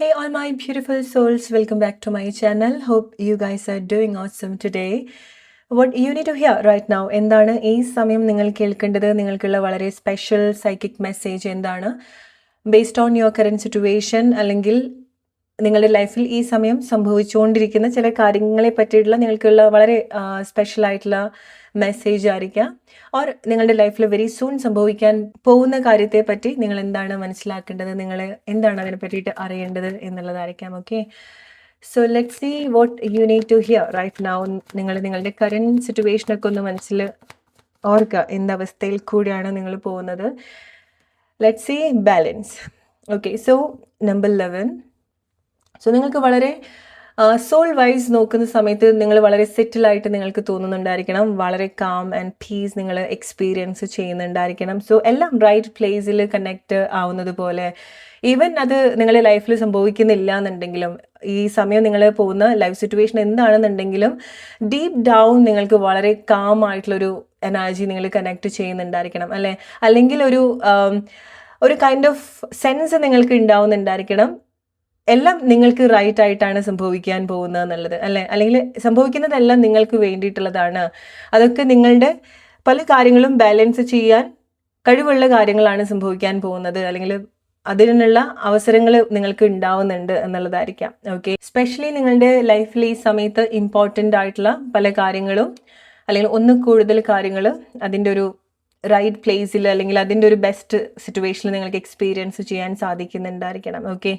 Hey, all my beautiful souls, welcome back to my channel. Hope you guys are doing awesome today. What you need to hear right now, എന്താണ് ഈ സമയം നിങ്ങൾ കേൾക്കേണ്ടത്, നിങ്ങൾക്കുള്ള വളരെ special psychic message എന്താണ് based on your current situation, അല്ലെങ്കിൽ നിങ്ങളുടെ ലൈഫിൽ ഈ സമയം സംഭവിച്ചുകൊണ്ടിരിക്കുന്ന ചില കാര്യങ്ങളെ പറ്റിയിട്ടുള്ള നിങ്ങൾക്കുള്ള വളരെ സ്പെഷ്യൽ ആയിട്ടുള്ള മെസ്സേജ് ആയിരിക്കാം. ഓർ നിങ്ങളുടെ ലൈഫിൽ വെരി സൂൺ സംഭവിക്കാൻ പോകുന്ന കാര്യത്തെ പറ്റി നിങ്ങൾ എന്താണ് മനസ്സിലാക്കേണ്ടത്, നിങ്ങൾ എന്താണ് അതിനെ പറ്റിയിട്ട് അറിയേണ്ടത് എന്നുള്ളതായിരിക്കാം. Okay, so let see what you need to hear right now. നിങ്ങൾ നിങ്ങളുടെ കറൻറ്റ് സിറ്റുവേഷനൊക്കെ ഒന്ന് മനസ്സിൽ ഓർക്കുക, എന്തവസ്ഥയിൽ കൂടിയാണ് നിങ്ങൾ പോകുന്നത്. Let see balance. Okay, so number 11. So നിങ്ങൾക്ക് വളരെ സോൾ വൈസ് നോക്കുന്ന സമയത്ത് നിങ്ങൾ വളരെ സെറ്റിലായിട്ട് നിങ്ങൾക്ക് തോന്നുന്നുണ്ടായിരിക്കണം, വളരെ കാം ആൻഡ് പീസ് നിങ്ങൾ എക്സ്പീരിയൻസ് ചെയ്യുന്നുണ്ടായിരിക്കണം. സോ എല്ലാം റൈറ്റ് പ്ലേസിൽ കണക്റ്റ് ആവുന്നത് പോലെ, ഈവൻ അത് നിങ്ങളുടെ ലൈഫിൽ സംഭവിക്കുന്നില്ല എന്നുണ്ടെങ്കിലും, ഈ സമയം നിങ്ങൾ പോകുന്ന ലൈഫ് സിറ്റുവേഷൻ എന്താണെന്നുണ്ടെങ്കിലും ഡീപ്പ് ഡൗൺ നിങ്ങൾക്ക് വളരെ കാം ആയിട്ടുള്ളൊരു എനർജി നിങ്ങൾ കണക്ട് ചെയ്യുന്നുണ്ടായിരിക്കണം, അല്ലേ? അല്ലെങ്കിൽ ഒരു കൈൻഡ് ഓഫ് സെൻസ് നിങ്ങൾക്ക് ഉണ്ടാവുന്നുണ്ടായിരിക്കണം, എല്ലാം നിങ്ങൾക്ക് റൈറ്റ് ആയിട്ടാണ് സംഭവിക്കാൻ പോകുന്നത് എന്നുള്ളത്, അല്ലേ? അല്ലെങ്കിൽ സംഭവിക്കുന്നതെല്ലാം നിങ്ങൾക്ക് വേണ്ടിയിട്ടുള്ളതാണ്. അതൊക്കെ നിങ്ങളുടെ പല കാര്യങ്ങളും ബാലൻസ് ചെയ്യാൻ കഴിവുള്ള കാര്യങ്ങളാണ് സംഭവിക്കാൻ പോകുന്നത്, അല്ലെങ്കിൽ അതിനുള്ള അവസരങ്ങൾ നിങ്ങൾക്ക് ഉണ്ടാവുന്നുണ്ട് എന്നുള്ളതായിരിക്കാം. ഓക്കെ, സ്പെഷ്യലി നിങ്ങളുടെ ലൈഫിൽ ഈ സമയത്ത് ഇമ്പോർട്ടൻ്റ് ആയിട്ടുള്ള പല കാര്യങ്ങളും, അല്ലെങ്കിൽ ഒന്ന് കൂടുതൽ കാര്യങ്ങൾ അതിൻ്റെ ഒരു റൈറ്റ് പ്ലേസിൽ, അല്ലെങ്കിൽ അതിൻ്റെ ഒരു ബെസ്റ്റ് സിറ്റുവേഷനിൽ നിങ്ങൾക്ക് എക്സ്പീരിയൻസ് ചെയ്യാൻ സാധിക്കുന്നുണ്ടായിരിക്കണം. ഓക്കെ,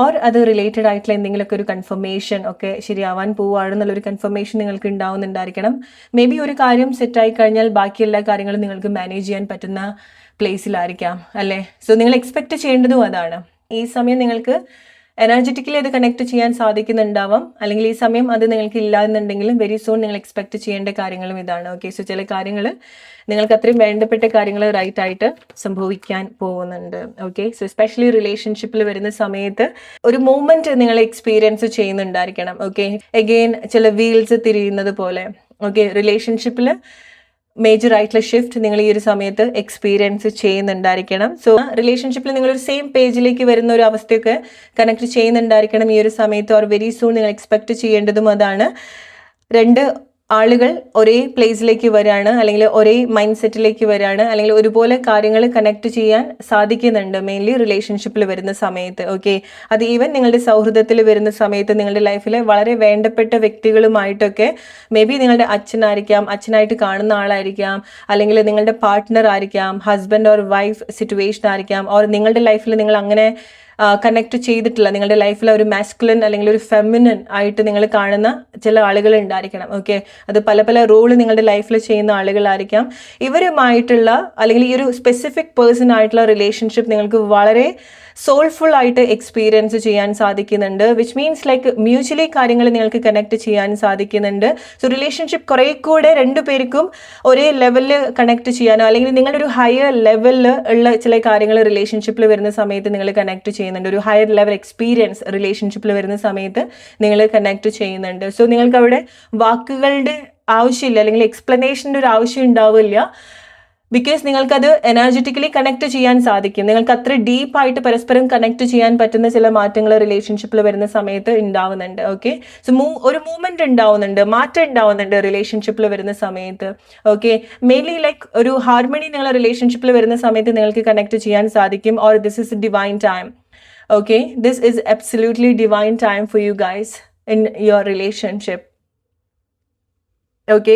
ഓർ അത് റിലേറ്റഡ് ആയിട്ടുള്ള എന്തെങ്കിലുമൊക്കെ ഒരു കൺഫർമേഷൻ ഒക്കെ ശരിയാവാൻ പോവുകയാണെന്നുള്ളൊരു കൺഫർമേഷൻ നിങ്ങൾക്ക് ഉണ്ടാവുന്നുണ്ടായിരിക്കണം. മേ ബി ഒരു കാര്യം സെറ്റായി കഴിഞ്ഞാൽ ബാക്കി എല്ലാ കാര്യങ്ങളും നിങ്ങൾക്ക് മാനേജ് ചെയ്യാൻ പറ്റുന്ന പ്ലേസിലായിരിക്കാം, അല്ലേ? സോ നിങ്ങൾ എക്സ്പെക്റ്റ് ചെയ്യേണ്ടതും അതാണ്. ഈ സമയം നിങ്ങൾക്ക് എനർജറ്റിക്കലി അത് കണക്ട് ചെയ്യാൻ സാധിക്കുന്നുണ്ടാവാം, അല്ലെങ്കിൽ ഈ സമയം അത് നിങ്ങൾക്ക് ഇല്ല എന്നുണ്ടെങ്കിലും വെരി സൂൺ നിങ്ങൾ എക്സ്പെക്ട് ചെയ്യേണ്ട കാര്യങ്ങളും ഇതാണ്. ഓക്കെ, സോ ചില കാര്യങ്ങൾ നിങ്ങൾക്ക് അത്രയും വേണ്ടപ്പെട്ട കാര്യങ്ങൾ റൈറ്റ് ആയിട്ട് സംഭവിക്കാൻ പോകുന്നുണ്ട്. ഓക്കെ, സോ എസ്പെഷ്യലി റിലേഷൻഷിപ്പിൽ വരുന്ന സമയത്ത് ഒരു മൂമെന്റ് നിങ്ങൾ എക്സ്പീരിയൻസ് ചെയ്യുന്നുണ്ടായിരിക്കണം. ഓക്കെ, അഗെയിൻ ചില വീൽസ് തിരിയുന്നത് പോലെ. ഓക്കെ, റിലേഷൻഷിപ്പിൽ മേജർ ആയിട്ടുള്ള ഷിഫ്റ്റ് നിങ്ങൾ ഈ ഒരു സമയത്ത് എക്സ്പീരിയൻസ് ചെയ്യുന്നുണ്ടായിരിക്കണം. സോ റിലേഷൻഷിപ്പിൽ നിങ്ങളൊരു സെയിം പേജിലേക്ക് വരുന്ന ഒരു അവസ്ഥയൊക്കെ കണക്ട് ചെയ്യുന്നുണ്ടായിരിക്കണം ഈ ഒരു സമയത്ത്. ഓർ വെരി സൂൺ നിങ്ങൾ എക്സ്പെക്ട് ചെയ്യേണ്ടതും അതാണ്. രണ്ട് ആളുകൾ ഒരേ പ്ലേസിലേക്ക് വരികയാണ്, അല്ലെങ്കിൽ ഒരേ മൈൻഡ് സെറ്റിലേക്ക് വരികയാണ്, അല്ലെങ്കിൽ ഒരുപോലെ കാര്യങ്ങൾ കണക്ട് ചെയ്യാൻ സാധിക്കുന്നുണ്ട് മെയിൻലി റിലേഷൻഷിപ്പിൽ വരുന്ന സമയത്ത്. ഓക്കെ, അത് ഈവൻ നിങ്ങളുടെ സൗഹൃദത്തിൽ വരുന്ന സമയത്ത് നിങ്ങളുടെ ലൈഫിലെ വളരെ വേണ്ടപ്പെട്ട വ്യക്തികളുമായിട്ടൊക്കെ, മേ ബി നിങ്ങളുടെ അച്ഛനായിരിക്കാം, അച്ഛനായിട്ട് കാണുന്ന ആളായിരിക്കാം, അല്ലെങ്കിൽ നിങ്ങളുടെ പാർട്ട്ണർ ആയിരിക്കാം, ഹസ്ബൻഡ് ഓർ വൈഫ് സിറ്റുവേഷൻ ആയിരിക്കാം, ഓർ നിങ്ങളുടെ ലൈഫിൽ നിങ്ങൾ അങ്ങനെ കണക്ട് ചെയ്തിട്ടില്ല, നിങ്ങളുടെ ലൈഫിൽ ഒരു മാസ്കുലൻ അല്ലെങ്കിൽ ഒരു ഫെമിനൻ ആയിട്ട് നിങ്ങൾ കാണുന്ന ചില ആളുകൾ ഉണ്ടായിരിക്കണം. ഓക്കെ, അത് പല പല റോള് നിങ്ങളുടെ ലൈഫിൽ ചെയ്യുന്ന ആളുകളായിരിക്കാം. ഇവരുമായിട്ടുള്ള, അല്ലെങ്കിൽ ഈ ഒരു സ്പെസിഫിക് പേഴ്സൺ ആയിട്ടുള്ള റിലേഷൻഷിപ്പ് നിങ്ങൾക്ക് വളരെ സോൾഫുൾ ആയിട്ട് എക്സ്പീരിയൻസ് ചെയ്യാൻ സാധിക്കുന്നുണ്ട്. വിച്ച് മീൻസ് ലൈക്ക് മ്യൂച്വലി കാര്യങ്ങൾ നിങ്ങൾക്ക് കണക്ട് ചെയ്യാൻ സാധിക്കുന്നുണ്ട്. സോ റിലേഷൻഷിപ്പ് കുറേ കൂടെ രണ്ടുപേർക്കും ഒരേ ലെവലിൽ കണക്ട് ചെയ്യാനോ, അല്ലെങ്കിൽ നിങ്ങളൊരു ഹയർ ലെവലിൽ ഉള്ള ചില കാര്യങ്ങൾ റിലേഷൻഷിപ്പിൽ വരുന്ന സമയത്ത് നിങ്ങൾ കണക്ട് ചെയ്യുന്നുണ്ട്. ഒരു ഹയർ ലെവൽ എക്സ്പീരിയൻസ് റിലേഷൻഷിപ്പിൽ വരുന്ന സമയത്ത് നിങ്ങൾ കണക്ട് ചെയ്യുന്നുണ്ട്. സോ നിങ്ങൾക്ക് അവിടെ വാക്കുകളുടെ ആവശ്യമില്ല, അല്ലെങ്കിൽ എക്സ്പ്ലനേഷൻ്റെ ഒരു ആവശ്യം ഉണ്ടാവില്ല. ബിക്കോസ് നിങ്ങൾക്കത് എനർജറ്റിക്കലി കണക്ട് ചെയ്യാൻ സാധിക്കും. നിങ്ങൾക്ക് അത്ര ഡീപ്പായിട്ട് പരസ്പരം കണക്ട് ചെയ്യാൻ പറ്റുന്ന ചില മാറ്റങ്ങൾ റിലേഷൻഷിപ്പിൽ വരുന്ന സമയത്ത് ഉണ്ടാവുന്നുണ്ട്. ഓക്കെ, സോ ഒരു മൂവ്മെന്റ് ഉണ്ടാവുന്നുണ്ട്, മാറ്റം ഉണ്ടാവുന്നുണ്ട് റിലേഷൻഷിപ്പിൽ വരുന്ന സമയത്ത്. ഓക്കെ, മെയിൻലി ലൈക്ക് ഒരു ഹാർമണി നിങ്ങളെ റിലേഷൻഷിപ്പിൽ വരുന്ന സമയത്ത് നിങ്ങൾക്ക് കണക്ട് ചെയ്യാൻ സാധിക്കും. Or this is divine time. Okay, this is absolutely divine time for you guys in your relationship. Okay,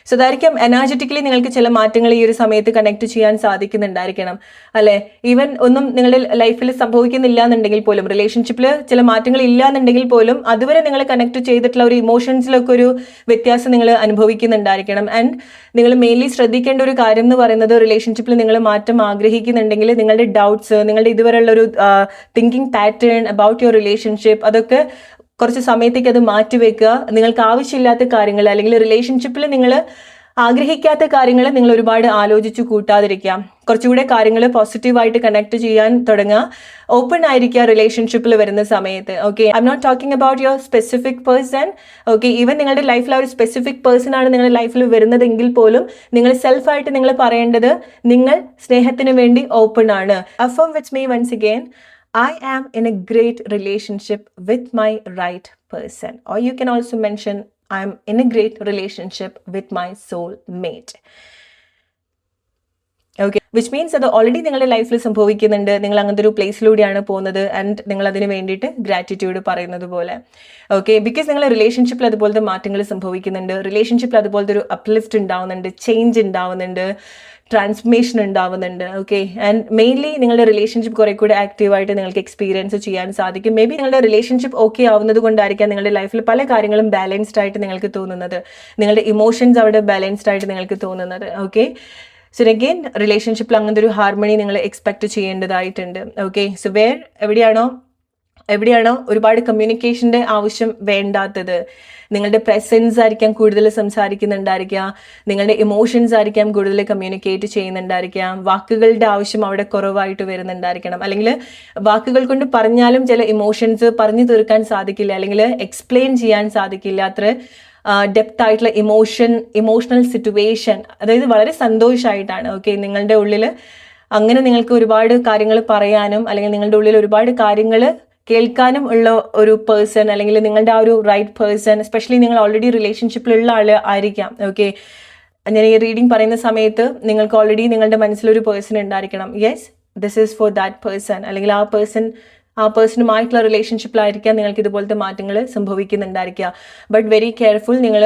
so അതായിരിക്കും എനർജറ്റിക്കലി നിങ്ങൾക്ക് ചില മാറ്റങ്ങൾ ഈ ഒരു സമയത്ത് കണക്ട് ചെയ്യാൻ സാധിക്കുന്നുണ്ടായിരിക്കണം, അല്ലേ? ഈവൻ ഒന്നും നിങ്ങളുടെ ലൈഫിൽ സംഭവിക്കുന്നില്ല എന്നുണ്ടെങ്കിൽ പോലും, റിലേഷൻഷിപ്പിൽ ചില മാറ്റങ്ങൾ ഇല്ല എന്നുണ്ടെങ്കിൽ പോലും, അതുവരെ നിങ്ങൾ കണക്ട് ചെയ്തിട്ടുള്ള ഒരു ഇമോഷൻസിലൊക്കെ ഒരു വ്യത്യാസം നിങ്ങൾ അനുഭവിക്കുന്നുണ്ടായിരിക്കണം. ആൻഡ് നിങ്ങൾ മെയിൻലി ശ്രദ്ധിക്കേണ്ട ഒരു കാര്യം എന്ന് പറയുന്നത്, റിലേഷൻഷിപ്പിൽ നിങ്ങൾ മാറ്റം ആഗ്രഹിക്കുന്നുണ്ടെങ്കിൽ നിങ്ങളുടെ ഡൗട്ട്സ്, നിങ്ങളുടെ ഇതുവരെയുള്ള ഒരു thinking pattern about your relationship, അതൊക്കെ കുറച്ച് സമയത്തേക്ക് അത് മാറ്റിവെക്കുക. നിങ്ങൾക്ക് ആവശ്യമില്ലാത്ത കാര്യങ്ങൾ, അല്ലെങ്കിൽ റിലേഷൻഷിപ്പിൽ നിങ്ങൾ ആഗ്രഹിക്കാത്ത കാര്യങ്ങൾ നിങ്ങൾ ഒരുപാട് ആലോചിച്ചു കൂട്ടാതിരിക്കാം. കുറച്ചുകൂടെ കാര്യങ്ങൾ പോസിറ്റീവായിട്ട് കണക്ട് ചെയ്യാൻ തുടങ്ങുക. ഓപ്പൺ ആയിരിക്കുക റിലേഷൻഷിപ്പിൽ വരുന്ന സമയത്ത്. Okay, I'm not talking about your specific person. Okay, even നിങ്ങളുടെ ലൈഫിൽ ആ ഒരു സ്പെസിഫിക് പേഴ്സൺ ആണ് നിങ്ങളുടെ ലൈഫിൽ വരുന്നതെങ്കിൽ പോലും നിങ്ങൾ സെൽഫായിട്ട് നിങ്ങൾ പറയേണ്ടത്, നിങ്ങൾ സ്നേഹത്തിന് വേണ്ടി ഓപ്പൺ ആണ്. Affirm with me once again, I am in a great relationship with my right person. Or you can also mention, I'm in a great relationship with my soul mate. Okay, which means അത് already നിങ്ങളുടെ ലൈഫിൽ സംഭവിക്കുന്നുണ്ട്, നിങ്ങൾ അങ്ങനത്തെ ഒരു പ്ലേസിലൂടെയാണ് പോകുന്നത് and നിങ്ങൾ അതിന് വേണ്ടിയിട്ട് ഗ്രാറ്റിറ്റ്യൂഡ് പറയുന്നത് പോലെ. ഓക്കെ, ബിക്കോസ് നിങ്ങളുടെ റിലേഷൻഷിപ്പിൽ അതുപോലത്തെ മാറ്റങ്ങൾ സംഭവിക്കുന്നുണ്ട്, റിലേഷൻഷിപ്പിൽ അതുപോലത്തെ ഒരു അപ്ലിഫ്റ്റ് ഉണ്ടാവുന്നുണ്ട്, ചേഞ്ച് ഉണ്ടാവുന്നുണ്ട്, ട്രാൻസ്ഫർമേഷൻ ഉണ്ടാവുന്നുണ്ട്. ഓക്കെ, ആൻഡ് മെയിൻലി നിങ്ങളുടെ റിലേഷൻഷിപ്പ് കുറെ കൂടെ ആക്റ്റീവായിട്ട് നിങ്ങൾക്ക് എക്സ്പീരിയൻസ് ചെയ്യാൻ സാധിക്കും. മേ ബി നിങ്ങളുടെ റിലേഷൻഷിപ്പ് ഓക്കെ ആവുന്നത് കൊണ്ടായിരിക്കാം നിങ്ങളുടെ ലൈഫിൽ പല കാര്യങ്ങളും ബാലൻസ്ഡ് ആയിട്ട് നിങ്ങൾക്ക് തോന്നുന്നത്, നിങ്ങളുടെ ഇമോഷൻസ് അവിടെ ബാലൻസ്ഡ് ആയിട്ട് നിങ്ങൾക്ക് തോന്നുന്നത്. ഓക്കെ, സോ അഗെയിൻ റിലേഷൻഷിപ്പിൽ അങ്ങനത്തെ ഒരു ഹാർമണി നിങ്ങൾ എക്സ്പെക്ട് ചെയ്യേണ്ടതായിട്ടുണ്ട്. ഓക്കെ, സോ എവിടെയാണോ ഒരുപാട് കമ്മ്യൂണിക്കേഷൻ്റെ ആവശ്യം വേണ്ടാത്തത്, നിങ്ങളുടെ പ്രസൻസ് ആയിരിക്കാം കൂടുതൽ സംസാരിക്കുന്നുണ്ടായിരിക്കുക, നിങ്ങളുടെ ഇമോഷൻസ് ആയിരിക്കാം കൂടുതൽ കമ്മ്യൂണിക്കേറ്റ് ചെയ്യുന്നുണ്ടായിരിക്കാം, വാക്കുകളുടെ ആവശ്യം അവിടെ കുറവായിട്ട് വരുന്നുണ്ടായിരിക്കണം. അല്ലെങ്കിൽ വാക്കുകൾ കൊണ്ട് പറഞ്ഞാലും ചില ഇമോഷൻസ് പറഞ്ഞു തീർക്കാൻ സാധിക്കില്ല, അല്ലെങ്കിൽ എക്സ്പ്ലെയിൻ ചെയ്യാൻ സാധിക്കില്ല അത്ര ഡെപ്ത് ആയിട്ടുള്ള ഇമോഷണൽ സിറ്റുവേഷൻ. അതായത് വളരെ സന്തോഷമായിട്ടാണ് ഓക്കെ നിങ്ങളുടെ ഉള്ളിൽ അങ്ങനെ നിങ്ങൾക്ക് ഒരുപാട് കാര്യങ്ങൾ പറയാനും അല്ലെങ്കിൽ നിങ്ങളുടെ ഉള്ളിൽ ഒരുപാട് കാര്യങ്ങൾ കേൾക്കാനും ഉള്ള ഒരു പേഴ്സൺ, അല്ലെങ്കിൽ നിങ്ങളുടെ ആ ഒരു റൈറ്റ് പേഴ്സൺ, എസ്പെഷ്യലി നിങ്ങൾ ഓൾറെഡി റിലേഷൻഷിപ്പിലുള്ള ആൾ ആയിരിക്കാം. ഓക്കെ, ഞാൻ ഈ റീഡിങ് പറയുന്ന സമയത്ത് നിങ്ങൾക്ക് ഓൾറെഡി നിങ്ങളുടെ മനസ്സിലൊരു പേഴ്സൺ ഉണ്ടായിരിക്കണം. Yes, this is for that person, അല്ലെങ്കിൽ ആ പേഴ്സണുമായിട്ടുള്ള റിലേഷൻഷിപ്പിലായിരിക്കാം നിങ്ങൾക്ക് ഇതുപോലത്തെ മാറ്റങ്ങൾ സംഭവിക്കുന്നുണ്ടായിരിക്കുക. ബട്ട് വെരി കെയർഫുൾ, നിങ്ങൾ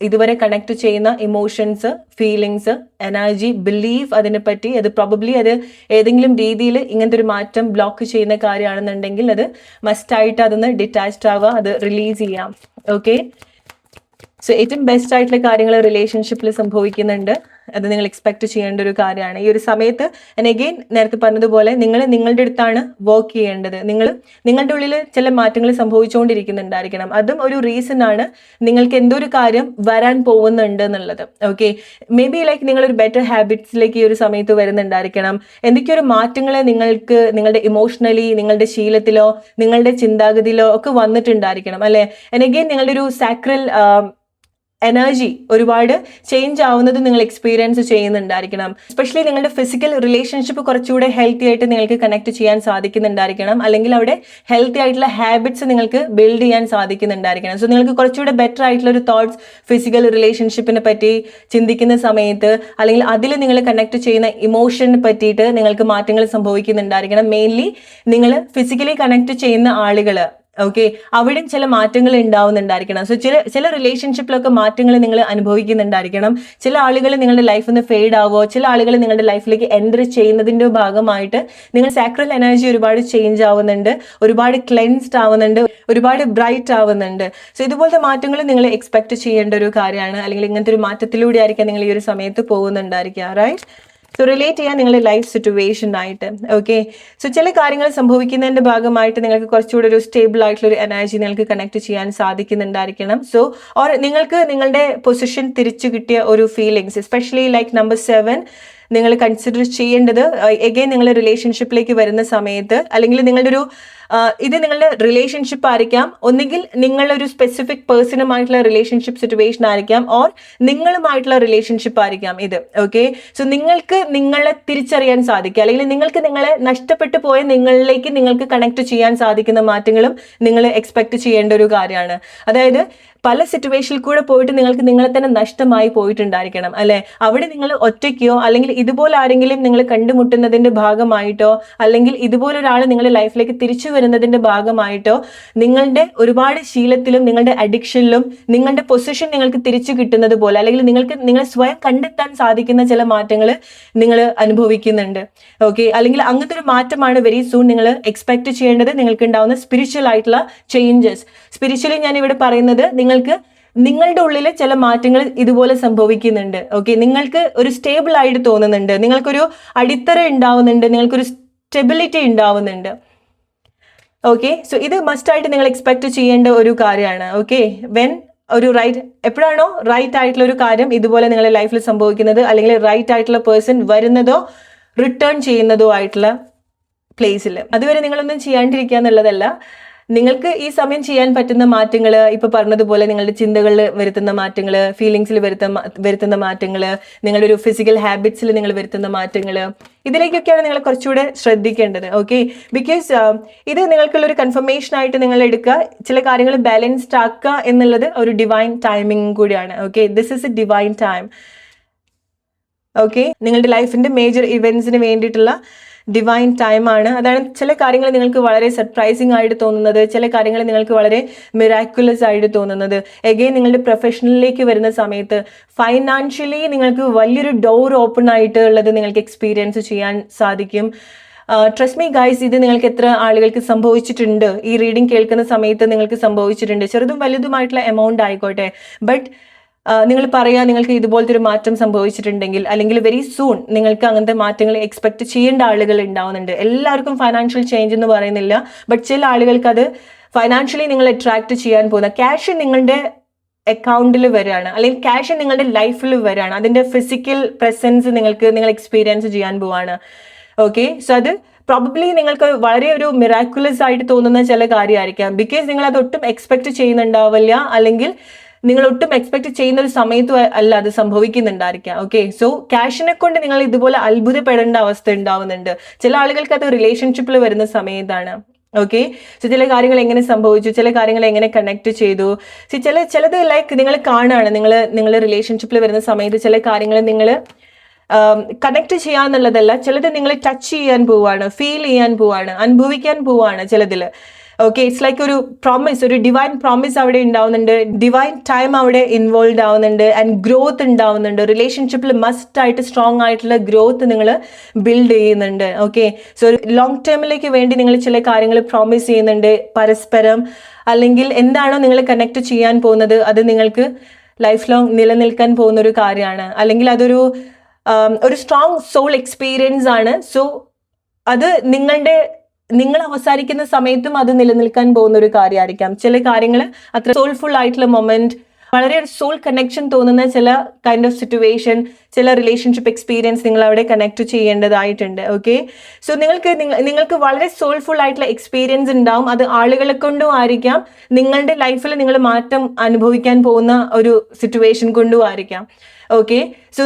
ഇതുവരെ കണക്ട് ചെയ്യുന്ന ഇമോഷൻസ്, ഫീലിങ്സ്, എനർജി, ബിലീഫ്, അതിനെപ്പറ്റി അത് പ്രോബബ്ലി അത് ഏതെങ്കിലും രീതിയിൽ ഇങ്ങനത്തെ ഒരു മാറ്റം ബ്ലോക്ക് ചെയ്യുന്ന കാര്യമാണെന്നുണ്ടെങ്കിൽ അത് മസ്റ്റായിട്ട് അതൊന്ന് ഡിറ്റാച്ച്ഡ് ആവുക, അത് റിലീസ് ചെയ്യാം. ഓക്കെ, സോ ഏറ്റവും ബെസ്റ്റ് ആയിട്ടുള്ള കാര്യങ്ങൾ റിലേഷൻഷിപ്പിൽ സംഭവിക്കുന്നുണ്ട്, അത് നിങ്ങൾ എക്സ്പെക്ട് ചെയ്യേണ്ട ഒരു കാര്യമാണ് ഈ ഒരു സമയത്ത്. ആൻഡ് അഗെയിൻ നേരത്തെ പറഞ്ഞതുപോലെ നിങ്ങൾ നിങ്ങളുടെ അടുത്താണ് വർക്ക് ചെയ്യേണ്ടത്. നിങ്ങളുടെ ഉള്ളിൽ ചില മാറ്റങ്ങൾ സംഭവിച്ചുകൊണ്ടിരിക്കുന്നുണ്ടായിരിക്കണം, അതും ഒരു റീസൺ ആണ് നിങ്ങൾക്ക് എന്തോ ഒരു കാര്യം വരാൻ പോകുന്നുണ്ട് എന്നുള്ളത്. ഓക്കെ, മേ ബി ലൈക്ക് നിങ്ങളൊരു ബെറ്റർ ഹാബിറ്റ്സിലേക്ക് ഈ ഒരു സമയത്ത് വരുന്നുണ്ടായിരിക്കണം, എന്തൊക്കെയൊരു മാറ്റങ്ങൾ നിങ്ങൾക്ക് നിങ്ങളുടെ ഇമോഷണലി, നിങ്ങളുടെ ശീലത്തിലോ നിങ്ങളുടെ ചിന്താഗതിയിലോ ഒക്കെ വന്നിട്ടുണ്ടായിരിക്കണം അല്ലെ. ആൻഡ് അഗെയിൻ നിങ്ങളുടെ ഒരു സാക്രൽ എനർജി ഒരുപാട് ചേഞ്ച് ആവുന്നത് നിങ്ങൾ എക്സ്പീരിയൻസ് ചെയ്യുന്നുണ്ടായിരിക്കണം. എസ്പെഷ്യലി നിങ്ങളുടെ ഫിസിക്കൽ റിലേഷൻഷിപ്പ് കുറച്ചുകൂടെ ഹെൽത്തി ആയിട്ട് നിങ്ങൾക്ക് കണക്ട് ചെയ്യാൻ സാധിക്കുന്നുണ്ടായിരിക്കണം, അല്ലെങ്കിൽ അവിടെ ഹെൽത്തി ആയിട്ടുള്ള ഹാബിറ്റ്സ് നിങ്ങൾക്ക് ബിൽഡ് ചെയ്യാൻ സാധിക്കുന്നുണ്ടായിരിക്കണം. സോ നിങ്ങൾക്ക് കുറച്ചുകൂടെ ബെറ്റർ ആയിട്ടുള്ള ഒരു തോട്ട്സ് ഫിസിക്കൽ റിലേഷൻഷിപ്പിനെ പറ്റി ചിന്തിക്കുന്ന സമയത്ത്, അല്ലെങ്കിൽ അതിൽ നിങ്ങൾ കണക്ട് ചെയ്യുന്ന ഇമോഷനെ പറ്റിയിട്ട് നിങ്ങൾക്ക് മാറ്റങ്ങൾ സംഭവിക്കുന്നുണ്ടായിരിക്കണം. മെയിൻലി നിങ്ങൾ ഫിസിക്കലി കണക്ട് ചെയ്യുന്ന ആളുകൾ ഓക്കെ അവിടെയും ചില മാറ്റങ്ങൾ ഉണ്ടാവുന്നുണ്ടായിരിക്കണം. സോ ചില റിലേഷൻഷിപ്പിലൊക്കെ മാറ്റങ്ങൾ നിങ്ങൾ അനുഭവിക്കുന്നുണ്ടായിരിക്കണം. ചില ആളുകൾ നിങ്ങളുടെ ലൈഫിൽ നിന്ന് ഫെയ്ഡ് ആവോ, ചില ആളുകൾ നിങ്ങളുടെ ലൈഫിലേക്ക് എൻ്റർ ചെയ്യുന്നതിൻ്റെ ഭാഗമായിട്ട് നിങ്ങൾ സാക്രൽ എനർജി ഒരുപാട് ചേഞ്ച് ആവുന്നുണ്ട്, ഒരുപാട് ക്ലെൻസ്ഡ് ആവുന്നുണ്ട്, ഒരുപാട് ബ്രൈറ്റ് ആവുന്നുണ്ട്. സോ ഇതുപോലത്തെ മാറ്റങ്ങൾ നിങ്ങൾ എക്സ്പെക്ട് ചെയ്യേണ്ട ഒരു കാര്യമാണ്, അല്ലെങ്കിൽ ഇങ്ങനത്തെ ഒരു മാറ്റത്തിലൂടെ ആയിരിക്കാം നിങ്ങൾ ഈ ഒരു സമയത്ത് പോകുന്നുണ്ടായിരിക്കുക. റൈറ്റ്, സോ റിലേറ്റ് ചെയ്യാൻ നിങ്ങളുടെ ലൈഫ് സിറ്റുവേഷനായിട്ട്. ഓക്കെ, സോ ചില കാര്യങ്ങൾ സംഭവിക്കുന്നതിൻ്റെ ഭാഗമായിട്ട് നിങ്ങൾക്ക് കുറച്ചുകൂടെ ഒരു സ്റ്റേബിൾ ആയിട്ടുള്ള ഒരു എനർജി നിങ്ങൾക്ക് കണക്ട് ചെയ്യാൻ സാധിക്കുന്നുണ്ടായിരിക്കണം. സോ ഓർ നിങ്ങൾക്ക് നിങ്ങളുടെ പൊസിഷൻ തിരിച്ചു കിട്ടിയ ഒരു ഫീലിങ്സ്, എസ്പെഷ്യലി ലൈക്ക് നമ്പർ 7 നിങ്ങൾ കൺസിഡർ ചെയ്യേണ്ടത് എഗെയിൻ നിങ്ങൾ റിലേഷൻഷിപ്പിലേക്ക് വരുന്ന സമയത്ത്, അല്ലെങ്കിൽ നിങ്ങളുടെ ഒരു ഇത് നിങ്ങളുടെ റിലേഷൻഷിപ്പ് ആയിരിക്കാം, ഒന്നുകിൽ നിങ്ങളൊരു സ്പെസിഫിക് പേഴ്സണുമായിട്ടുള്ള റിലേഷൻഷിപ്പ് സിറ്റുവേഷൻ ആയിരിക്കാം, ഓർ നിങ്ങളുമായിട്ടുള്ള റിലേഷൻഷിപ്പ് ആയിരിക്കാം ഇത്. ഓക്കെ, സോ നിങ്ങൾക്ക് നിങ്ങളെ തിരിച്ചറിയാൻ സാധിക്കുക, അല്ലെങ്കിൽ നിങ്ങൾക്ക് നിങ്ങളെ നഷ്ടപ്പെട്ടു പോയ നിങ്ങളിലേക്ക് നിങ്ങൾക്ക് കണക്ട് ചെയ്യാൻ സാധിക്കുന്ന മാറ്റങ്ങളും നിങ്ങൾ എക്സ്പെക്ട് ചെയ്യേണ്ട ഒരു കാര്യമാണ്. അതായത് പല സിറ്റുവേഷനിൽ കൂടെ പോയിട്ട് നിങ്ങൾക്ക് നിങ്ങളെ തന്നെ നഷ്ടമായി പോയിട്ടുണ്ടായിരിക്കണം അല്ലെ. അവിടെ നിങ്ങൾ ഒറ്റയ്ക്കോ അല്ലെങ്കിൽ ഇതുപോലെ ആരെങ്കിലും നിങ്ങൾ കണ്ടുമുട്ടുന്നതിന്റെ ഭാഗമായിട്ടോ, അല്ലെങ്കിൽ ഇതുപോലെ ഒരാൾ നിങ്ങളുടെ ലൈഫിലേക്ക് തിരിച്ചു വരുന്നതിന്റെ ഭാഗമായിട്ടോ നിങ്ങളുടെ ഒരുപാട് ശീലത്തിലും നിങ്ങളുടെ അഡിക്ഷനിലും നിങ്ങളുടെ പൊസിഷൻ നിങ്ങൾക്ക് തിരിച്ചു കിട്ടുന്നത് പോലെ, അല്ലെങ്കിൽ നിങ്ങളെ സ്വയം കണ്ടെത്താൻ സാധിക്കുന്ന ചില മാറ്റങ്ങൾ നിങ്ങൾ അനുഭവിക്കുന്നുണ്ട്. ഓക്കെ, അല്ലെങ്കിൽ അങ്ങനത്തെ ഒരു മാറ്റമാണ് വെരി സൂൺ നിങ്ങൾ എക്സ്പെക്ട് ചെയ്യേണ്ടത്. നിങ്ങൾക്ക് ഉണ്ടാവുന്ന സ്പിരിച്വൽ ആയിട്ടുള്ള ചേഞ്ചസ്, സ്പിരിച്വലി ഞാൻ ഇവിടെ പറയുന്നത് നിങ്ങളുടെ ഉള്ളിൽ ചില മാറ്റങ്ങൾ ഇതുപോലെ സംഭവിക്കുന്നുണ്ട്. ഓക്കെ, നിങ്ങൾക്ക് ഒരു സ്റ്റേബിൾ ആയിട്ട് തോന്നുന്നുണ്ട്, നിങ്ങൾക്കൊരു അടിത്തറ ഉണ്ടാവുന്നുണ്ട്, നിങ്ങൾക്കൊരു സ്റ്റെബിലിറ്റി ഉണ്ടാവുന്നുണ്ട്. ഓക്കെ, സോ ഇത് മസ്റ്റായിട്ട് നിങ്ങൾ എക്സ്പെക്ട് ചെയ്യേണ്ട ഒരു കാര്യമാണ്. ഓക്കെ, ഒരു എപ്പോഴാണോ റൈറ്റ് ആയിട്ടുള്ള ഒരു കാര്യം ഇതുപോലെ നിങ്ങളുടെ ലൈഫിൽ സംഭവിക്കുന്നത്, അല്ലെങ്കിൽ റൈറ്റ് ആയിട്ടുള്ള പേഴ്സൺ വരുന്നതോ റിട്ടേൺ ചെയ്യുന്നതോ ആയിട്ടുള്ള പ്ലേസിൽ, അതുവരെ നിങ്ങളൊന്നും ചെയ്യാണ്ടിരിക്കുക എന്നുള്ളതല്ല. നിങ്ങൾക്ക് ഈ സമയം ചെയ്യാൻ പറ്റുന്ന മാറ്റങ്ങൾ, ഇപ്പൊ പറഞ്ഞതുപോലെ നിങ്ങളുടെ ചിന്തകളിൽ വരുത്തുന്ന മാറ്റങ്ങൾ, ഫീലിങ്സിൽ വരുത്തുന്ന മാറ്റങ്ങൾ, നിങ്ങളുടെ ഒരു ഫിസിക്കൽ ഹാബിറ്റ്സിൽ നിങ്ങൾ വരുത്തുന്ന മാറ്റങ്ങൾ, ഇതിലേക്കൊക്കെയാണ് നിങ്ങൾ കുറച്ചുകൂടെ ശ്രദ്ധിക്കേണ്ടത്. ഓക്കെ, ബിക്കോസ് ഇത് നിങ്ങൾക്കുള്ള ഒരു കൺഫർമേഷൻ ആയിട്ട് നിങ്ങൾ എടുക്കുക. ചില കാര്യങ്ങൾ ബാലൻസ്ഡ് ആക്കുക എന്നുള്ളത് ഒരു ഡിവൈൻ ടൈമിംഗ് കൂടിയാണ്. Okay, this is A divine time. Okay, നിങ്ങളുടെ ലൈഫിന്റെ മേജർ ഇവന്റ്സിന് വേണ്ടിയിട്ടുള്ള ഡിവൈൻ ടൈമാണ്. അതാണ് ചില കാര്യങ്ങൾ നിങ്ങൾക്ക് വളരെ സർപ്രൈസിങ് ആയിട്ട് തോന്നുന്നത്, ചില കാര്യങ്ങൾ നിങ്ങൾക്ക് വളരെ മിറാക്കുലസ് ആയിട്ട് തോന്നുന്നത്. എഗെയിൻ നിങ്ങളുടെ പ്രൊഫഷണലിലേക്ക് വരുന്ന സമയത്ത് ഫൈനാൻഷ്യലി നിങ്ങൾക്ക് വലിയൊരു ഡോർ ഓപ്പൺ ആയിട്ട് ഉള്ളത് നിങ്ങൾക്ക് എക്സ്പീരിയൻസ് ചെയ്യാൻ സാധിക്കും. ട്രസ്റ്റ് മീ ഗൈസ്, ഇത് നിങ്ങൾക്ക് എത്ര ആളുകൾക്ക് സംഭവിച്ചിട്ടുണ്ട്, ഈ റീഡിംഗ് കേൾക്കുന്ന സമയത്ത് നിങ്ങൾക്ക് സംഭവിച്ചിട്ടുണ്ട്. ചെറുതും വലുതുമായിട്ടുള്ള എമൗണ്ട് ആയിക്കോട്ടെ. ബട്ട് നിങ്ങൾ പറയാ നിങ്ങൾക്ക് ഇതുപോലത്തെ ഒരു മാറ്റം സംഭവിച്ചിട്ടുണ്ടെങ്കിൽ, അല്ലെങ്കിൽ വെരി സൂൺ നിങ്ങൾക്ക് അങ്ങനത്തെ മാറ്റങ്ങൾ എക്സ്പെക്ട് ചെയ്യേണ്ട ആളുകൾ ഉണ്ടാവുന്നുണ്ട്. എല്ലാവർക്കും ഫൈനാൻഷ്യൽ ചേഞ്ച് എന്ന് പറയുന്നില്ല, ബട്ട് ചില ആളുകൾക്ക് അത് ഫൈനാൻഷ്യലി നിങ്ങൾ അട്രാക്ട് ചെയ്യാൻ പോകുന്ന ക്യാഷ് നിങ്ങളുടെ അക്കൗണ്ടിൽ വരികയാണ്, അല്ലെങ്കിൽ ക്യാഷ് നിങ്ങളുടെ ലൈഫിൽ വരികയാണ്. അതിന്റെ ഫിസിക്കൽ പ്രസൻസ് നിങ്ങൾ എക്സ്പീരിയൻസ് ചെയ്യാൻ പോവാണ്. ഓക്കെ, സോ അത് പ്രോബബ്ലി നിങ്ങൾക്ക് വളരെ ഒരു മിറാക്കുലസ് ആയിട്ട് തോന്നുന്ന ചില കാര്യമായിരിക്കാം. ബിക്കോസ് നിങ്ങൾ അത് ഒട്ടും എക്സ്പെക്ട് ചെയ്യുന്നുണ്ടാവില്ല, അല്ലെങ്കിൽ നിങ്ങൾ ഒട്ടും എക്സ്പെക്ട് ചെയ്യുന്ന ഒരു സമയത്തും അല്ല അത് സംഭവിക്കുന്നുണ്ടായിരിക്കാം. ഓക്കെ, സോ ക്യാഷിനെ കൊണ്ട് നിങ്ങൾ ഇതുപോലെ അത്ഭുതപ്പെടേണ്ട അവസ്ഥ ഉണ്ടാവുന്നുണ്ട്. ചില ആളുകൾക്ക് അത് റിലേഷൻഷിപ്പിൽ വരുന്ന സമയത്താണ്. ഓക്കെ, സോ ചില കാര്യങ്ങൾ എങ്ങനെ സംഭവിച്ചു, ചില കാര്യങ്ങൾ എങ്ങനെ കണക്ട് ചെയ്തു. ചിലത് ലൈക്ക് നിങ്ങൾ കാണുകയാണ്, നിങ്ങൾ റിലേഷൻഷിപ്പിൽ വരുന്ന സമയത്ത് ചില കാര്യങ്ങൾ നിങ്ങൾ കണക്ട് ചെയ്യാന്നുള്ളതല്ല, ചിലത് നിങ്ങൾ ടച്ച് ചെയ്യാൻ പോവാണ്, ഫീൽ ചെയ്യാൻ പോവാണ്, അനുഭവിക്കാൻ പോവാണ് ചിലതിൽ. ഓക്കെ, ഇറ്റ്സ് ലൈക്ക് ഒരു പ്രോമിസ്, ഒരു ഡിവൈൻ പ്രോമിസ് അവിടെ ഉണ്ടാവുന്നുണ്ട്, ഡിവൈൻ ടൈം അവിടെ ഇൻവോൾവ് ആവുന്നുണ്ട്, ആൻഡ് ഗ്രോത്ത് ഉണ്ടാവുന്നുണ്ട്. റിലേഷൻഷിപ്പിൽ മസ്റ്റ് ആയിട്ട് സ്ട്രോങ് ആയിട്ടുള്ള ഗ്രോത്ത് നിങ്ങൾ ബിൽഡ് ചെയ്യുന്നുണ്ട്. ഓക്കെ, സോ ലോങ് ടേമിലേക്ക് വേണ്ടി നിങ്ങൾ ചില കാര്യങ്ങൾ പ്രോമിസ് ചെയ്യുന്നുണ്ട് പരസ്പരം, അല്ലെങ്കിൽ എന്താണോ നിങ്ങൾ കണക്ട് ചെയ്യാൻ പോകുന്നത് അത് നിങ്ങൾക്ക് ലൈഫ് ലോങ് നിലനിൽക്കാൻ പോകുന്ന ഒരു കാര്യമാണ്, അല്ലെങ്കിൽ അതൊരു സ്ട്രോങ് സോൾ എക്സ്പീരിയൻസ് ആണ്. സോ അത് നിങ്ങൾ അവസാനിക്കുന്ന സമയത്തും അത് നിലനിൽക്കാൻ പോകുന്ന ഒരു കാര്യമായിരിക്കാം. ചില കാര്യങ്ങൾ അത്ര സോൾഫുൾ ആയിട്ടുള്ള മൊമെന്റ്, വളരെ സോൾ കണക്ഷൻ തോന്നുന്ന ചില കൈൻഡ് ഓഫ് സിറ്റുവേഷൻ, ചില റിലേഷൻഷിപ്പ് എക്സ്പീരിയൻസ് നിങ്ങൾ അവിടെ കണക്ട് ചെയ്യേണ്ടതായിട്ടുണ്ട്. ഓക്കെ, സോ നിങ്ങൾക്ക് വളരെ സോൾഫുൾ ആയിട്ടുള്ള എക്സ്പീരിയൻസ് ഉണ്ടാവും. അത് ആളുകളെ കൊണ്ടും ആയിരിക്കാം, നിങ്ങളുടെ ലൈഫിൽ നിങ്ങൾ മാറ്റം അനുഭവിക്കാൻ പോകുന്ന ഒരു സിറ്റുവേഷൻ കൊണ്ടും ആയിരിക്കാം. ഓക്കെ, സോ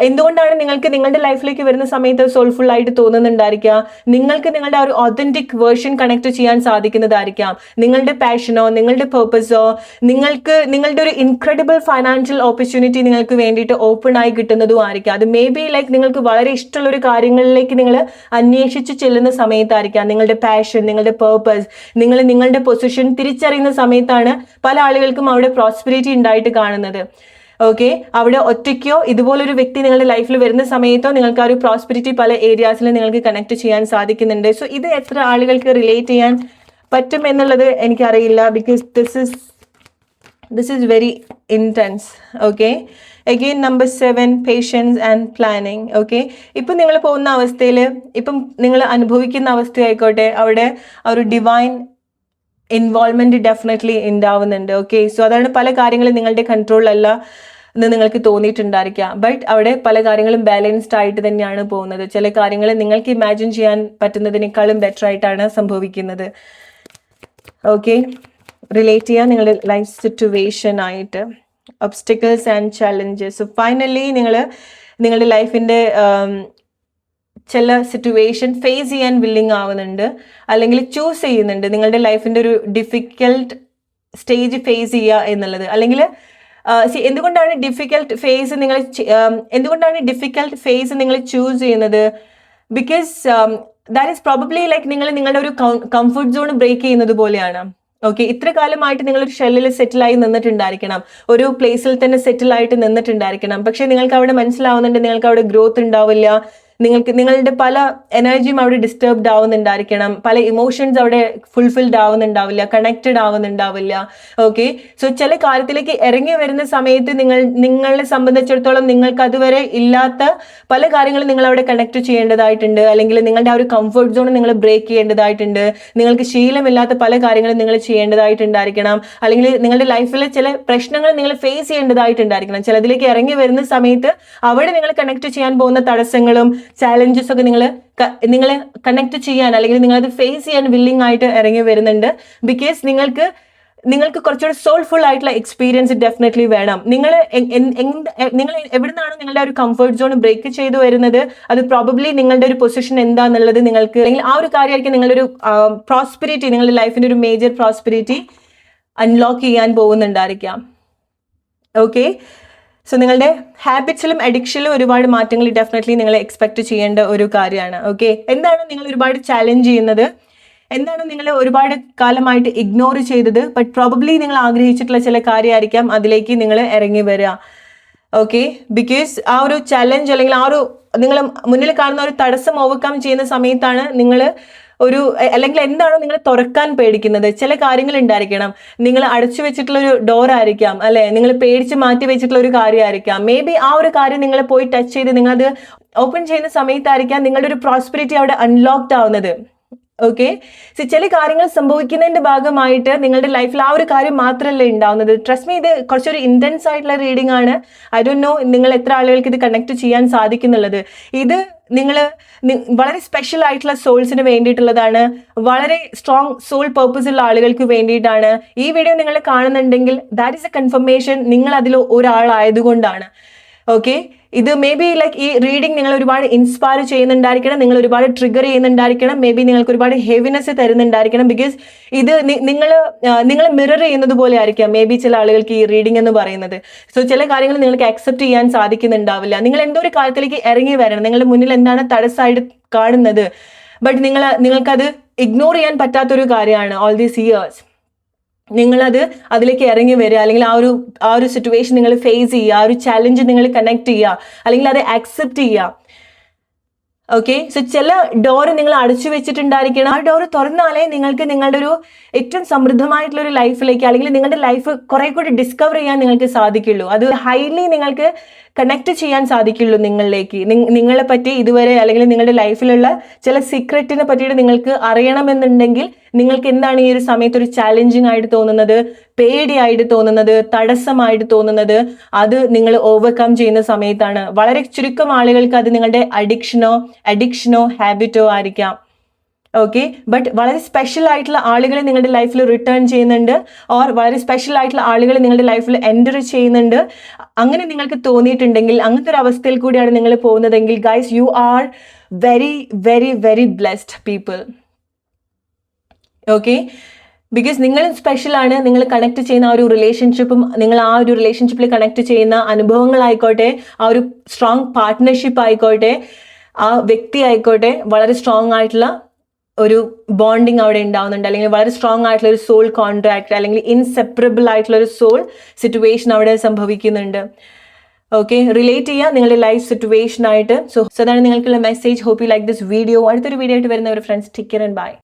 എന്തുകൊണ്ടാണ് നിങ്ങൾക്ക് നിങ്ങളുടെ ലൈഫിലേക്ക് വരുന്ന സമയത്ത് സോൾഫുൾ ആയിട്ട് തോന്നുന്നുണ്ടായിരിക്കുക? നിങ്ങൾക്ക് നിങ്ങളുടെ ആ ഒരു ഒതന്റിക് വേർഷൻ കണക്ട് ചെയ്യാൻ സാധിക്കുന്നതായിരിക്കാം. നിങ്ങളുടെ പാഷനോ നിങ്ങളുടെ പേർപ്പസോ, നിങ്ങളുടെ ഒരു ഇൻക്രെഡിബിൾ ഫൈനാൻഷ്യൽ ഓപ്പർച്യൂണിറ്റി നിങ്ങൾക്ക് വേണ്ടിയിട്ട് ഓപ്പൺ ആയി കിട്ടുന്നതും ആയിരിക്കാം. അത് മേ ബി ലൈക്ക് നിങ്ങൾക്ക് വളരെ ഇഷ്ടമുള്ള ഒരു കാര്യങ്ങളിലേക്ക് നിങ്ങൾ അന്വേഷിച്ച് ചെല്ലുന്ന സമയത്തായിരിക്കാം. നിങ്ങളുടെ പാഷൻ, നിങ്ങളുടെ പേർപ്പസ്, നിങ്ങളുടെ പൊസിഷൻ തിരിച്ചറിയുന്ന സമയത്താണ് പല ആളുകൾക്കും അവിടെ പ്രോസ്പെരിറ്റി ഉണ്ടായിട്ട് കാണുന്നത്. ഓക്കെ, അവിടെ ഒറ്റയ്ക്കോ ഇതുപോലൊരു വ്യക്തി നിങ്ങളുടെ ലൈഫിൽ വരുന്ന സമയത്തോ നിങ്ങൾക്ക് ആ ഒരു പ്രോസ്പെരിറ്റി പല ഏരിയാസിൽ നിങ്ങൾക്ക് കണക്ട് ചെയ്യാൻ സാധിക്കുന്നുണ്ട്. സോ ഇത് എത്ര ആളുകൾക്ക് റിലേറ്റ് ചെയ്യാൻ പറ്റും എന്നുള്ളത് എനിക്കറിയില്ല, because this is very intense. Okay, again number 7, patience and planning. Okay, ഇപ്പം നിങ്ങൾ പോകുന്ന അവസ്ഥയിൽ, ഇപ്പം നിങ്ങൾ അനുഭവിക്കുന്ന അവസ്ഥയായിക്കോട്ടെ, അവിടെ ആ ഒരു ഡിവൈൻ ഇൻവോൾവ്മെന്റ് ഡെഫിനറ്റ്ലി ഉണ്ടാവുന്നുണ്ട്. ഓക്കെ, സോ അതാണ് പല കാര്യങ്ങളും നിങ്ങളുടെ കൺട്രോളല്ല എന്ന് നിങ്ങൾക്ക് തോന്നിയിട്ടുണ്ടായിരിക്കാം. ബട്ട് അവിടെ പല കാര്യങ്ങളും ബാലൻസ്ഡ് ആയിട്ട് തന്നെയാണ് പോകുന്നത്. ചില കാര്യങ്ങൾ നിങ്ങൾക്ക് ഇമാജിൻ ചെയ്യാൻ പറ്റുന്നതിനേക്കാളും ബെറ്റർ ആയിട്ടാണ് സംഭവിക്കുന്നത്. ഓക്കെ, റിലേറ്റ് ചെയ്യാൻ നിങ്ങളുടെ ലൈഫ് സിറ്റുവേഷൻ ആയിട്ട് obstacles and challenges. So finally നിങ്ങളുടെ ലൈഫിൻ്റെ ചില സിറ്റുവേഷൻ ഫേസ് ചെയ്യാൻ വില്ലിങ് ആവുന്നുണ്ട്, അല്ലെങ്കിൽ ചൂസ് ചെയ്യുന്നുണ്ട് നിങ്ങളുടെ ലൈഫിൻ്റെ ഒരു ഡിഫിക്കൽട്ട് സ്റ്റേജ് ഫേസ് ചെയ്യുക എന്നുള്ളത്. അല്ലെങ്കിൽ എന്തുകൊണ്ടാണ് ഡിഫിക്കൽട്ട് ഫേസ് നിങ്ങൾ ചൂസ് ചെയ്യുന്നത്? Because that is probably like നിങ്ങളുടെ ഒരു കംഫർട്ട് സോൺ ബ്രേക്ക് ചെയ്യുന്നത് പോലെയാണ്. ഓക്കെ, ഇത്ര കാലമായിട്ട് നിങ്ങളൊരു ഷെല്ലിൽ സെറ്റിലായി നിന്നിട്ടുണ്ടായിരിക്കണം, ഒരു പ്ലേസിൽ തന്നെ സെറ്റിലായിട്ട് നിന്നിട്ടുണ്ടായിരിക്കണം. പക്ഷെ നിങ്ങൾക്ക് അവിടെ മനസ്സിലാവുന്നുണ്ട് നിങ്ങൾക്ക് അവിടെ ഗ്രോത്ത് ഉണ്ടാവില്ല, നിങ്ങളുടെ പല എനർജിയും അവിടെ ഡിസ്റ്റർബ്ഡ് ആവുന്നുണ്ടായിരിക്കണം, പല ഇമോഷൻസ് അവിടെ ഫുൾഫിൽഡ് ആവുന്നുണ്ടാവില്ല, കണക്റ്റഡ് ആവുന്നുണ്ടാവില്ല. ഓക്കെ, സോ ചില കാര്യത്തിലേക്ക് ഇറങ്ങി വരുന്ന സമയത്ത് നിങ്ങളെ സംബന്ധിച്ചിടത്തോളം നിങ്ങൾക്ക് അതുവരെ ഇല്ലാത്ത പല കാര്യങ്ങളും നിങ്ങൾ അവിടെ കണക്ട് ചെയ്യേണ്ടതായിട്ടുണ്ട്, അല്ലെങ്കിൽ നിങ്ങളുടെ ആ ഒരു കംഫർട്ട് സോൺ നിങ്ങൾ ബ്രേക്ക് ചെയ്യേണ്ടതായിട്ടുണ്ട്, നിങ്ങൾക്ക് ശീലമില്ലാത്ത പല കാര്യങ്ങളും നിങ്ങൾ ചെയ്യേണ്ടതായിട്ടുണ്ടായിരിക്കണം, അല്ലെങ്കിൽ നിങ്ങളുടെ ലൈഫിലെ ചില പ്രശ്നങ്ങൾ നിങ്ങൾ ഫേസ് ചെയ്യേണ്ടതായിട്ടുണ്ടായിരിക്കണം. ചിലതിലേക്ക് ഇറങ്ങി വരുന്ന സമയത്ത് അവിടെ നിങ്ങൾ കണക്ട് ചെയ്യാൻ പോകുന്ന തടസ്സങ്ങളും ചാലഞ്ചസ് ഒക്കെ നിങ്ങൾ കണക്ട് ചെയ്യാൻ അല്ലെങ്കിൽ നിങ്ങളത് ഫേസ് ചെയ്യാൻ വില്ലിംഗ് ആയിട്ട് ഇറങ്ങി വരുന്നുണ്ട്. ബിക്കോസ് നിങ്ങൾക്ക് കുറച്ചുകൂടി സോൾഫുൾ ആയിട്ടുള്ള എക്സ്പീരിയൻസ് ഡെഫിനറ്റ്ലി വേണം. നിങ്ങൾ എവിടെ നിന്നാണോ നിങ്ങളുടെ ഒരു കംഫർട്ട് സോൺ ബ്രേക്ക് ചെയ്തു വരുന്നത്, അത് പ്രോബബ്ലി നിങ്ങളുടെ ഒരു പൊസിഷൻ എന്താന്നുള്ളത് നിങ്ങൾക്ക്, അല്ലെങ്കിൽ ആ ഒരു കാര്യമായിരിക്കും നിങ്ങളുടെ ഒരു പ്രോസ്പെരിറ്റി, നിങ്ങളുടെ ലൈഫിന്റെ ഒരു മേജർ പ്രോസ്പെരിറ്റി അൺലോക്ക് ചെയ്യാൻ പോകുന്നുണ്ടായിരിക്കാം. ഓക്കെ, സോ നിങ്ങളുടെ ഹാബിറ്റ്സിലും അഡിക്ഷനിലും ഒരുപാട് മാറ്റങ്ങൾ ഡെഫിനറ്റ്ലി നിങ്ങൾ എക്സ്പെക്ട് ചെയ്യേണ്ട ഒരു കാര്യമാണ്. ഓക്കെ, എന്താണ് നിങ്ങൾ ഒരുപാട് ചാലഞ്ച് ചെയ്യുന്നത്, എന്താണ് നിങ്ങൾ ഒരുപാട് കാലമായിട്ട് ഇഗ്നോർ ചെയ്തത്, ബട്ട് പ്രോബബ്ലി നിങ്ങൾ ആഗ്രഹിച്ചിട്ടുള്ള ചില കാര്യമായിരിക്കാം അതിലേക്ക് നിങ്ങൾ ഇറങ്ങി വരിക. ഓക്കെ, ബിക്കോസ് ആ ഒരു ചലഞ്ച് അല്ലെങ്കിൽ ആ ഒരു നിങ്ങൾ മുന്നിൽ കാണുന്ന ഒരു തടസ്സം ഓവർകം ചെയ്യുന്ന സമയത്താണ് നിങ്ങൾ അല്ലെങ്കിൽ എന്താണോ നിങ്ങൾ തുറക്കാൻ പേടിക്കുന്നത്, ചില കാര്യങ്ങൾ ഉണ്ടായിരിക്കണം. നിങ്ങൾ അടച്ചു വെച്ചിട്ടുള്ള ഒരു ഡോർ ആയിരിക്കാം, അല്ലെ, നിങ്ങൾ പേടിച്ച് മാറ്റി വെച്ചിട്ടുള്ള ഒരു കാര്യമായിരിക്കാം. മേ ബി ആ ഒരു കാര്യം നിങ്ങൾ പോയി ടച്ച് ചെയ്ത് നിങ്ങളത് ഓപ്പൺ ചെയ്യുന്ന സമയത്തായിരിക്കാം നിങ്ങളുടെ ഒരു പ്രോസ്പെരിറ്റി അവിടെ അൺലോക്ക്ഡ് ആവുന്നത്. ഓക്കെ, സോ ചില കാര്യങ്ങൾ സംഭവിക്കുന്നതിന്റെ ഭാഗമായിട്ട് നിങ്ങളുടെ ലൈഫിൽ ആ ഒരു കാര്യം മാത്രമല്ല ഉണ്ടാവുന്നത്. ട്രസ്റ്റ് മീ, ഇത് കുറച്ചൊരു ഇന്റൻസ് ആയിട്ടുള്ള റീഡിംഗ് ആണ്. ഐ ഡോണ്ട് നോ നിങ്ങൾ എത്ര ആളുകൾക്ക് ഇത് കണക്ട് ചെയ്യാൻ സാധിക്കുന്നുള്ളത്. ഇത് വളരെ സ്പെഷ്യൽ ആയിട്ടുള്ള സോൾസിന് വേണ്ടിയിട്ടുള്ളതാണ്, വളരെ സ്ട്രോങ് സോൾ പർപ്പസ് ഉള്ള ആളുകൾക്ക് വേണ്ടിയിട്ടാണ്. ഈ വീഡിയോ നിങ്ങൾ കാണുന്നുണ്ടെങ്കിൽ ദാറ്റ് ഈസ് എ കൺഫർമേഷൻ നിങ്ങൾ അതിൽ ഒരാളായതുകൊണ്ടാണ്. ഓക്കെ, ഇത് മേ ബി ലൈക്ക് ഈ റീഡിംഗ് നിങ്ങൾ ഒരുപാട് ഇൻസ്പയർ ചെയ്യുന്നുണ്ടായിരിക്കണം, നിങ്ങൾ ഒരുപാട് ട്രിഗർ ചെയ്യുന്നുണ്ടായിരിക്കണം, മേ ബി നിങ്ങൾക്ക് ഒരുപാട് ഹെവിനെസ് തരുന്നുണ്ടായിരിക്കണം. ബിക്കോസ് ഇത് നിങ്ങൾ മിറർ ചെയ്യുന്നത് പോലെ ആയിരിക്കാം മേ ബി ചില ആളുകൾക്ക് ഈ റീഡിംഗ് എന്ന് പറയുന്നത്. സോ ചില കാര്യങ്ങൾ നിങ്ങൾക്ക് അക്സെപ്റ്റ് ചെയ്യാൻ സാധിക്കുന്നുണ്ടാവില്ല. നിങ്ങൾ എന്തോ ഒരു കാര്യത്തിലേക്ക് ഇറങ്ങി വരണം, നിങ്ങളുടെ മുന്നിൽ എന്താണ് തടസ്സമായിട്ട് കാണുന്നത്, ബട്ട് നിങ്ങൾക്കത് ഇഗ്നോർ ചെയ്യാൻ പറ്റാത്തൊരു കാര്യമാണ്. ഓൾ ദീസ് ഇയേഴ്സ് നിങ്ങളത് അതിലേക്ക് ഇറങ്ങി വരിക, അല്ലെങ്കിൽ ആ ഒരു സിറ്റുവേഷൻ നിങ്ങൾ ഫേസ് ചെയ്യുക, ആ ഒരു ചാലഞ്ച് നിങ്ങൾ കണക്ട് ചെയ്യുക, അല്ലെങ്കിൽ അത് ആക്സെപ്റ്റ് ചെയ്യുക. ഓക്കെ, സോ ചില ഡോറ് നിങ്ങൾ അടച്ചു വെച്ചിട്ടുണ്ടായിരിക്കണം. ആ ഡോറ് തുറന്നാലേ നിങ്ങൾക്ക് നിങ്ങളുടെ ഒരു ഏറ്റവും സമൃദ്ധമായിട്ടുള്ള ഒരു ലൈഫിലേക്ക്, അല്ലെങ്കിൽ നിങ്ങളുടെ ലൈഫ് കുറെ കൂടി ഡിസ്കവർ ചെയ്യാൻ നിങ്ങൾക്ക് സാധിക്കുള്ളൂ. അത് ഹൈലി നിങ്ങൾക്ക് കണക്ട് ചെയ്യാൻ സാധിക്കുള്ളൂ നിങ്ങളിലേക്ക്. നിങ്ങളെ പറ്റി ഇതുവരെ അല്ലെങ്കിൽ നിങ്ങളുടെ ലൈഫിലുള്ള ചില സീക്രറ്റിനെ പറ്റിയിട്ട് നിങ്ങൾക്ക് അറിയണമെന്നുണ്ടെങ്കിൽ നിങ്ങൾക്ക് എന്താണ് ഈ ഒരു സമയത്ത് ഒരു ചാലഞ്ചിങ് ആയിട്ട് തോന്നുന്നത്, പേടിയായിട്ട് തോന്നുന്നത്, തടസ്സമായിട്ട് തോന്നുന്നത്, അത് നിങ്ങൾ ഓവർകം ചെയ്യുന്ന സമയത്താണ്. വളരെ ചുരുക്കം ആളുകൾക്ക് അത് നിങ്ങളുടെ അഡിക്ഷനോ ഹാബിറ്റോ ആയിരിക്കാം. ഓക്കെ, ബട്ട് വളരെ സ്പെഷ്യൽ ആയിട്ടുള്ള ആളുകളെ നിങ്ങളുടെ ലൈഫിൽ റിട്ടേൺ ചെയ്യുന്നുണ്ട്, ഓർ വളരെ സ്പെഷ്യൽ ആയിട്ടുള്ള ആളുകൾ നിങ്ങളുടെ ലൈഫിൽ എൻ്റർ ചെയ്യുന്നുണ്ട്. അങ്ങനെ നിങ്ങൾക്ക് തോന്നിയിട്ടുണ്ടെങ്കിൽ, അങ്ങനത്തെ ഒരു അവസ്ഥയിൽ കൂടിയാണ് നിങ്ങൾ പോകുന്നതെങ്കിൽ, guys, you are very very very blessed people. Okay, because നിങ്ങളും സ്പെഷ്യലാണ്. നിങ്ങൾ കണക്ട് ചെയ്യുന്ന ആ ഒരു റിലേഷൻഷിപ്പും, നിങ്ങൾ ആ ഒരു റിലേഷൻഷിപ്പിൽ കണക്ട് ചെയ്യുന്ന അനുഭവങ്ങളായിക്കോട്ടെ, ആ ഒരു സ്ട്രോങ് പാർട്ട്ണർഷിപ്പ് ആയിക്കോട്ടെ, ആ വ്യക്തി ആയിക്കോട്ടെ, വളരെ സ്ട്രോങ് ആയിട്ടുള്ള ഒരു ബോണ്ടിങ് അവിടെ ഉണ്ടാവുന്നുണ്ട്, അല്ലെങ്കിൽ വളരെ സ്ട്രോങ് ആയിട്ടുള്ള ഒരു സോൾ കോൺട്രാക്ട്, അല്ലെങ്കിൽ ഇൻസെപ്പറബിൾ ആയിട്ടുള്ള ഒരു സോൾ സിറ്റുവേഷൻ അവിടെ സംഭവിക്കുന്നുണ്ട്. ഓക്കെ, റിലേറ്റ് ചെയ്യുക നിങ്ങളുടെ ലൈഫ് സിറ്റുവേഷൻ ആയിട്ട്. സോ അതാണ് നിങ്ങൾക്കുള്ള message. Hope you like this video. അടുത്തൊരു വീഡിയോ ആയിട്ട് വരുന്നവർ friends, take care and by.